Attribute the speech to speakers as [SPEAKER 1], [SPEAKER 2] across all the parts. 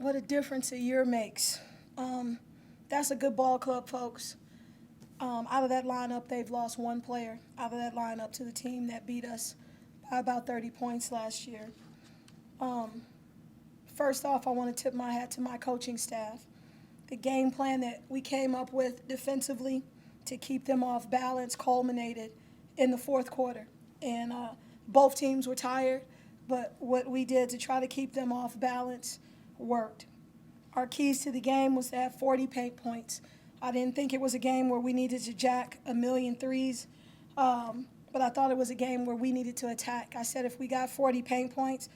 [SPEAKER 1] What a difference a year makes. That's a good ball club, folks. Out of that lineup, they've lost one player out of that lineup to the team that beat us by about 30 points last year. First off, I want to tip my hat to my coaching staff. The game plan that we came up with defensively to keep them off balance culminated in the fourth quarter. And both teams were tired, but what we did to try to keep them off balance worked. Our keys to the game was to have 40 paint points. I didn't think it was a game where we needed to jack a million threes, but I thought it was a game where we needed to attack. I said if we got 40 paint points,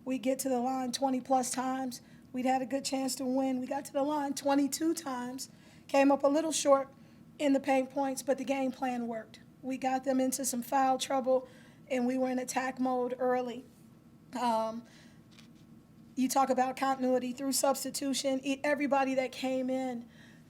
[SPEAKER 1] we'd get to the line 20-plus times. We'd had a good chance to win. We got to the line 22 times, came up a little short in the paint points, but the game plan worked. We got them into some foul trouble, and we were in attack mode early. You talk about continuity through substitution. Everybody that came in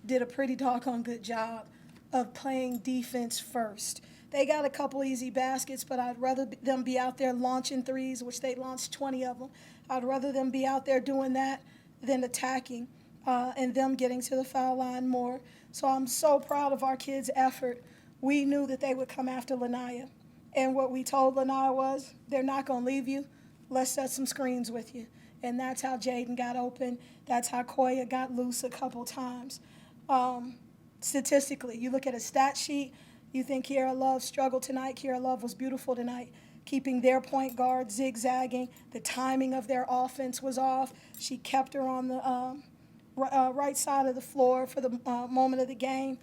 [SPEAKER 1] did a pretty doggone good job of playing defense first. They got a couple easy baskets, but I'd rather them be out there launching threes, which they launched 20 of them. I'd rather them be out there doing that than attacking and them getting to the foul line more. So I'm so proud of our kids' effort. We knew that they would come after Lanaya. And what we told Lanaya was, they're not going to leave you. Let's set some screens with you. And that's how Jaidynn got open. That's how Koya got loose a couple times. Statistically, you look at a stat sheet, you think Seairra Love struggled tonight. Seairra Love was beautiful tonight, keeping their point guard zigzagging. The timing of their offense was off. She kept her on the right side of the floor for the moment of the game.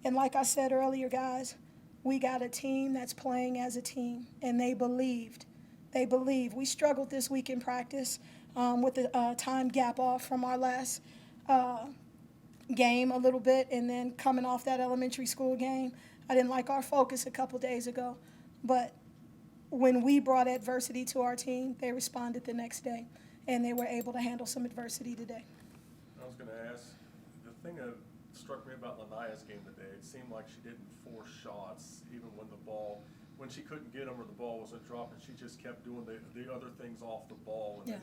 [SPEAKER 1] And like I said earlier, guys, we got a team that's playing as a team, and they believed. They believe. We struggled this week in practice with the time gap off from our last game a little bit, and then coming off that elementary school game. I didn't like our focus a couple days ago, but when we brought adversity to our team, they responded the next day, and they were able to handle some adversity today.
[SPEAKER 2] I was going to ask, the thing that struck me about Lanaya's game today, it seemed like she didn't force shots, even when she couldn't get them or the ball wasn't dropping, she just kept doing the other things off the ball, and then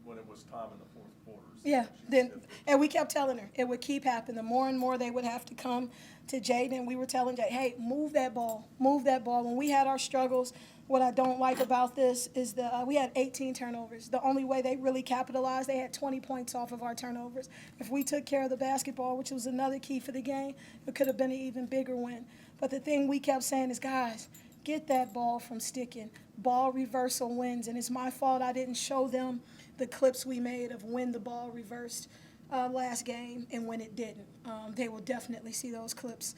[SPEAKER 2] when it was time in the fourth quarter.
[SPEAKER 1] And we kept telling her it would keep happening. The more and more they would have to come to Jaidynn, we were telling Jaidynn, hey, move that ball, move that ball. When we had our struggles, what I don't like about this is we had 18 turnovers. The only way they really capitalized, they had 20 points off of our turnovers. If we took care of the basketball, which was another key for the game, it could have been an even bigger win. But the thing we kept saying is, guys, get that ball from sticking. Ball reversal wins, and it's my fault I didn't show them the clips we made of when the ball reversed last game and when it didn't. They will definitely see those clips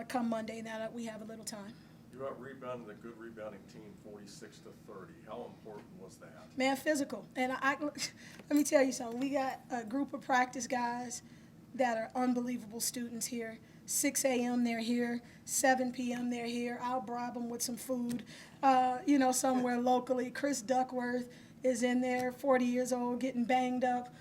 [SPEAKER 1] come Monday now that we have a little time.
[SPEAKER 2] You out-rebounded a good rebounding team 46 to 30. How important was that?
[SPEAKER 1] Man, physical. And let me tell you something. We got a group of practice guys that are unbelievable students here. 6 a.m. they're here, 7 p.m. they're here. I'll bribe them with some food, somewhere locally. Chris Duckworth is in there, 40 years old, getting banged up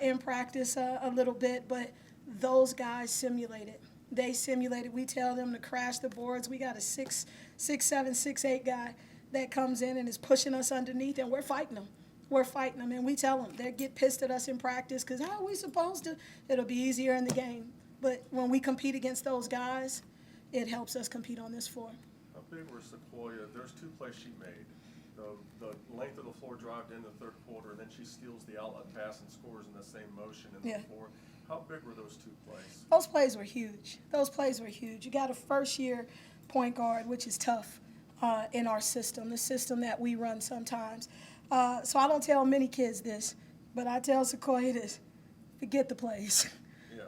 [SPEAKER 1] in practice a little bit. But those guys simulate it. They simulate it. We tell them to crash the boards. We got a 6'7", 6'8" guy that comes in and is pushing us underneath, and we're fighting them. We're fighting them, and we tell them. They get pissed at us in practice because how are we supposed to? It'll be easier in the game. But when we compete against those guys, it helps us compete on this floor.
[SPEAKER 2] How big were Sequoia? There's two plays she made. The length of the floor drive in the third quarter, and then she steals the outlet pass and scores in the same motion in the fourth. How big were those two plays?
[SPEAKER 1] Those plays were huge. Those plays were huge. You got a first-year point guard, which is tough in our system, the system that we run sometimes. So I don't tell many kids this, but I tell Sequoia this: forget the plays.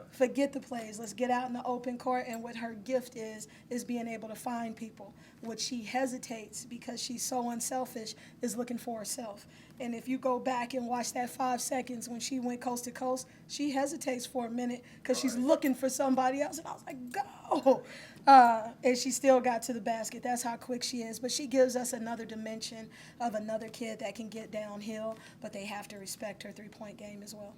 [SPEAKER 1] Forget the plays. Let's get out in the open court, and what her gift is being able to find people. What she hesitates because she's so unselfish is looking for herself. And if you go back and watch that 5 seconds when she went coast to coast, she hesitates for a minute because she's looking for somebody else. And I was like, go. And she still got to the basket. That's how quick she is. But she gives us another dimension of another kid that can get downhill, but they have to respect her three-point game as well.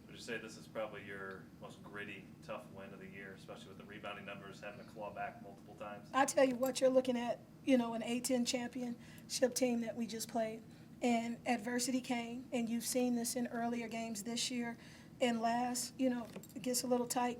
[SPEAKER 3] Would you say this is probably your most gritty, tough win of the year, especially with the rebounding numbers, having to claw back multiple times?
[SPEAKER 1] I tell you what, you're looking at, an A-10 championship team that we just played. and adversity came, and you've seen this in earlier games this year and last, it gets a little tight,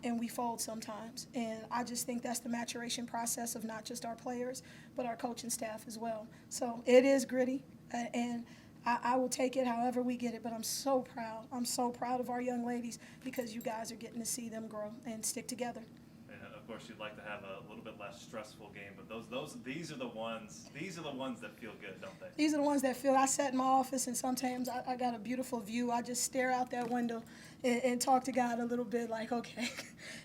[SPEAKER 1] and we fold sometimes. And I just think that's the maturation process of not just our players, but our coaching staff as well. So it is gritty, and I will take it however we get it, but I'm so proud. I'm so proud of our young ladies because you guys are getting to see them grow and stick together.
[SPEAKER 3] And of course, you'd like to have a little bit less stressful game, but these are the ones that feel good, don't they?
[SPEAKER 1] These are the ones that feel. I sat in my office, and sometimes I got a beautiful view. I just stare out that window and talk to God a little bit, like, okay,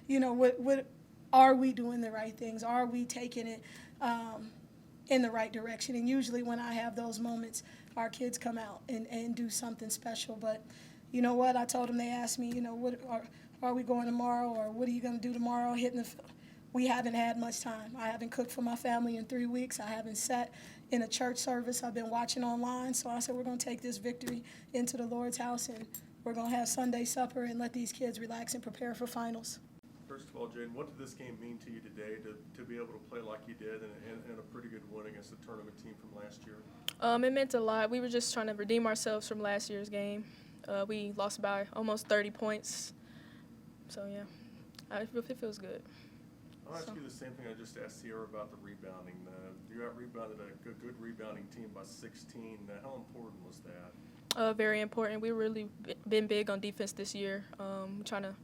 [SPEAKER 1] what are we doing the right things? Are we taking it in the right direction? And usually when I have those moments, our kids come out and do something special. But you know what? I told them, they asked me, what are we going tomorrow, or what are you going to do tomorrow? We haven't had much time. I haven't cooked for my family in 3 weeks. I haven't sat in a church service. I've been watching online. So I said, we're going to take this victory into the Lord's house, and we're going to have Sunday supper and let these kids relax and prepare for finals.
[SPEAKER 2] First of all, Jaidynn, what did this game mean to you today to be able to play like you did and a pretty good win against the tournament team from last year?
[SPEAKER 4] It meant a lot. We were just trying to redeem ourselves from last year's game. We lost by almost 30 points. So, yeah, it feels good.
[SPEAKER 2] I'll ask you the same thing I just asked Seairra about the rebounding. You out-rebounded a good rebounding team by 16. How important was that?
[SPEAKER 4] Very important. We've really been big on defense this year. We're trying to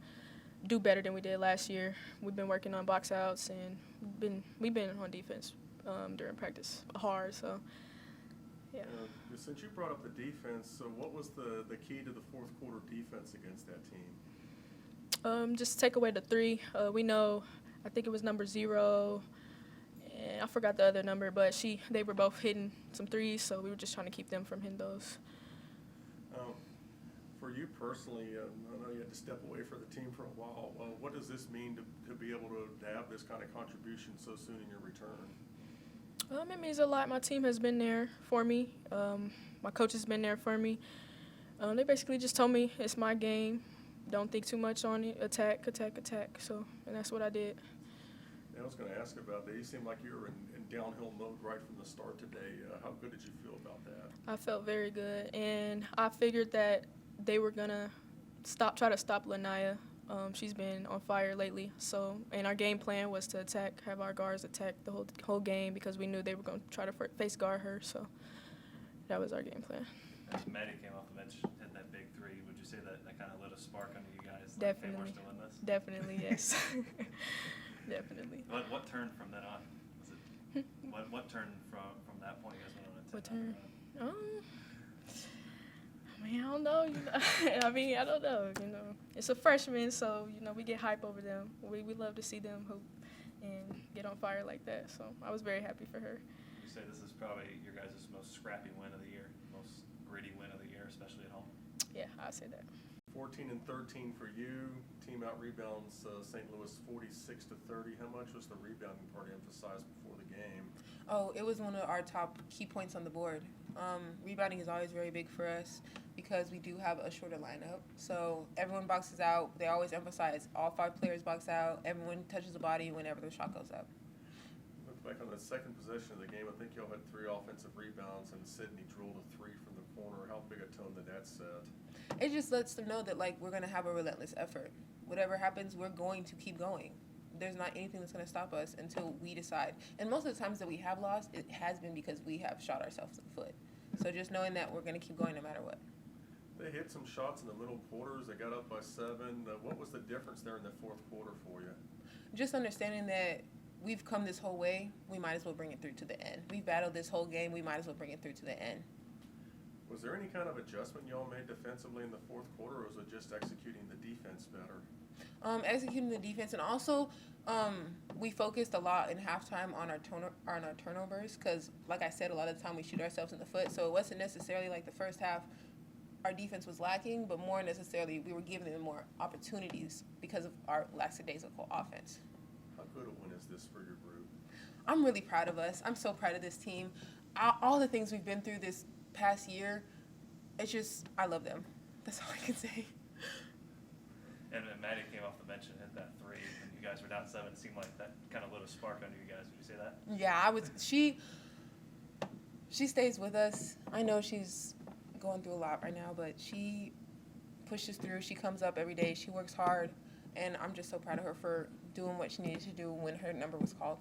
[SPEAKER 4] do better than we did last year. We've been working on box outs, and we've been on defense during practice hard. So, yeah.
[SPEAKER 2] Since you brought up the defense, so what was the key to the fourth quarter defense against that team?
[SPEAKER 4] Just take away the three. We know, I think it was number 0, and I forgot the other number, but they were both hitting some threes, so we were just trying to keep them from hitting those.
[SPEAKER 2] For you personally, I know you had to step away from the team for a while. What does this mean to be able to have this kind of contribution so soon in your return?
[SPEAKER 4] It means a lot. My team has been there for me. My coach has been there for me. They basically just told me it's my game. Don't think too much on it. Attack. So, and that's what I did.
[SPEAKER 2] I was going to ask about that. You seemed like you were in downhill mode right from the start today. How good did you feel about that?
[SPEAKER 4] I felt very good, and I figured that they were gonna try to stop Lanaya. She's been on fire lately. So, and our game plan was to have our guards attack the whole game because we knew they were going to try to face guard her. So, that was our game plan.
[SPEAKER 3] As Maddie came off the bench, hit that big three, would you say that kind of lit a spark under you guys?
[SPEAKER 4] Definitely.
[SPEAKER 3] Like, hey, we're still in this?
[SPEAKER 4] Definitely, yes. Definitely.
[SPEAKER 3] What turned from then on? Was it what turned from that point? You guys went on a 10-0
[SPEAKER 4] What turn?
[SPEAKER 3] run?
[SPEAKER 4] I don't know. I don't know. It's a freshman, so we get hype over them. We love to see them hoop and get on fire like that. So I was very happy for her.
[SPEAKER 3] Would you say this is probably your guys' most scrappy win of the year, most gritty win of the year, especially at home?
[SPEAKER 4] Yeah, I'd say that.
[SPEAKER 2] 14 and 13 for you. Team out rebounds St. Louis 46-30. How much was the rebounding part emphasized before the game?
[SPEAKER 5] Oh, it was one of our top key points on the board. Rebounding is always very big for us because we do have a shorter lineup. So everyone boxes out. They always emphasize all 5 players box out. Everyone touches the body whenever the shot goes up.
[SPEAKER 2] Look back on the second possession of the game. I think y'all had 3 offensive rebounds, and Sydney drilled a 3 from the corner. How big a tone did that set?
[SPEAKER 5] It just lets them know that we're going to have a relentless effort. Whatever happens, we're going to keep going. There's not anything that's going to stop us until we decide. And most of the times that we have lost, it has been because we have shot ourselves in the foot. So just knowing that we're going to keep going no matter what.
[SPEAKER 2] They hit some shots in the middle quarters. They got up by 7. What was the difference there in the fourth quarter for you?
[SPEAKER 5] Just understanding that we've come this whole way, we might as well bring it through to the end. We've battled this whole game, we might as well bring it through to the end.
[SPEAKER 2] Was there any kind of adjustment y'all made defensively in the fourth quarter, or was it just executing the defense better?
[SPEAKER 5] Executing the defense, and also we focused a lot in halftime on our turnovers because, like I said, a lot of the time we shoot ourselves in the foot. So it wasn't necessarily like the first half our defense was lacking, but more necessarily we were giving them more opportunities because of our lackadaisical offense.
[SPEAKER 2] How good a win is this for your group?
[SPEAKER 5] I'm really proud of us. I'm so proud of this team. All the things we've been through this past year, it's just, I love them. That's all I can say.
[SPEAKER 3] And Maddie came off the bench and hit that 3, and you guys were down 7. It seemed like that kind of lit a spark under you guys. Would you say that?
[SPEAKER 5] Yeah, She stays with us. I know she's going through a lot right now, but she pushes through. She comes up every day. She works hard, and I'm just so proud of her for doing what she needed to do when her number was called.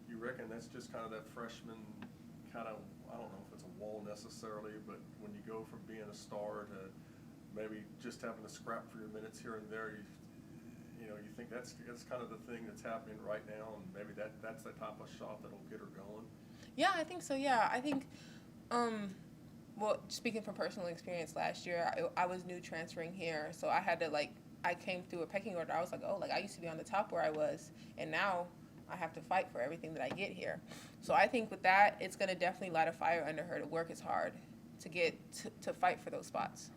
[SPEAKER 2] You reckon that's just kind of that freshman kind of, I don't know if it's a wall necessarily, but when you go from being a star to maybe just having to scrap for your minutes here and there, you know, you think that's kind of the thing that's happening right now, and maybe that's the type of shot that'll get her going?
[SPEAKER 5] Yeah, I think so. Yeah, I think, well, speaking from personal experience, last year I was new transferring here, so I had to I came through a pecking order. I was like, oh, I used to be on the top where I was, and now I have to fight for everything that I get here. So I think with that, it's gonna definitely light a fire under her to work as hard to get to fight for those spots.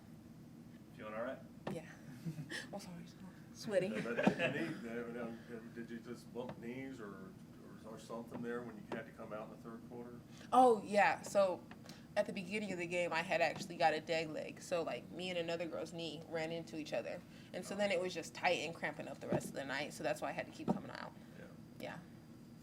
[SPEAKER 3] Feeling all right?
[SPEAKER 5] Yeah. I'm sorry, sweaty.
[SPEAKER 2] Did you just bump knees or something there when you had to come out in the third quarter?
[SPEAKER 5] Oh yeah. So at the beginning of the game, I had actually got a dead leg. So me and another girl's knee ran into each other, and so then it was just tight and cramping up the rest of the night. So that's why I had to keep coming out.
[SPEAKER 2] Yeah.
[SPEAKER 5] Yeah.